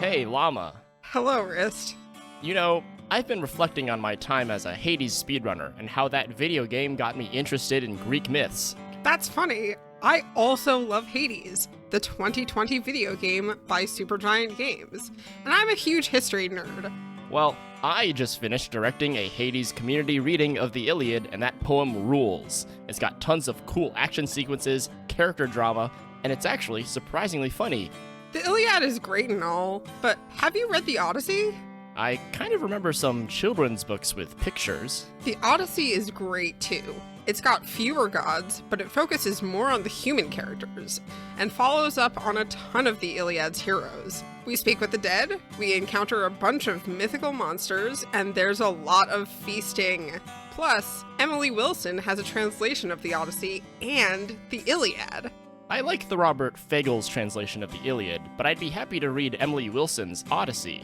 Hey, Llama. Hello, Wrist. You know, I've been reflecting on my time as a Hades speedrunner and how that video game got me interested in Greek myths. That's funny. I also love Hades, the 2020 video game by Supergiant Games, and I'm a huge history nerd. Well, I just finished directing a Hades community reading of the Iliad, and that poem rules. It's got tons of cool action sequences, character drama, and it's actually surprisingly funny. The Iliad is great and all, but have you read the Odyssey? I kind of remember some children's books with pictures. The Odyssey is great too. It's got fewer gods, but it focuses more on the human characters, and follows up on a ton of the Iliad's heroes. We speak with the dead, we encounter a bunch of mythical monsters, and there's a lot of feasting. Plus, Emily Wilson has a translation of the Odyssey and the Iliad. I like the Robert Fagel's translation of the Iliad, but I'd be happy to read Emily Wilson's Odyssey.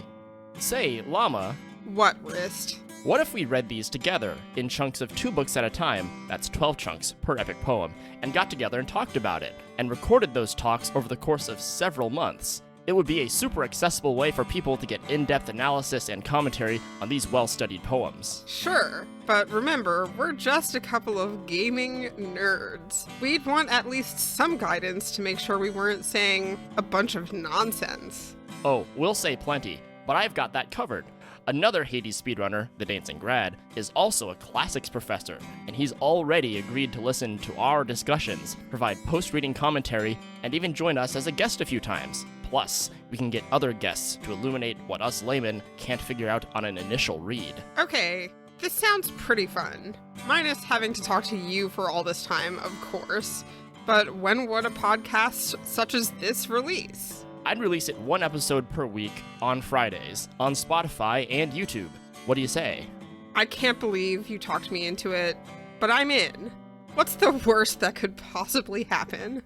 Say, Llama, What, Wrist? what if we read these together, in chunks of 2 books at a time, that's 12 chunks per epic poem, and got together and talked about it, and recorded those talks over the course of several months? It would be a super accessible way for people to get in-depth analysis and commentary on these well-studied poems. Sure, but remember, we're just a couple of gaming nerds. We'd want at least some guidance to make sure we weren't saying a bunch of nonsense. Oh, we'll say plenty, but I've got that covered. Another Hades speedrunner, the Dancing Grad, is also a classics professor, and he's already agreed to listen to our discussions, provide post-reading commentary, and even join us as a guest a few times. Plus, we can get other guests to illuminate what us laymen can't figure out on an initial read. Okay, this sounds pretty fun. Minus having to talk to you for all this time, of course. But when would a podcast such as this release? I'd release it 1 episode per week on Fridays, on Spotify and YouTube. What do you say? I can't believe you talked me into it, but I'm in. What's the worst that could possibly happen?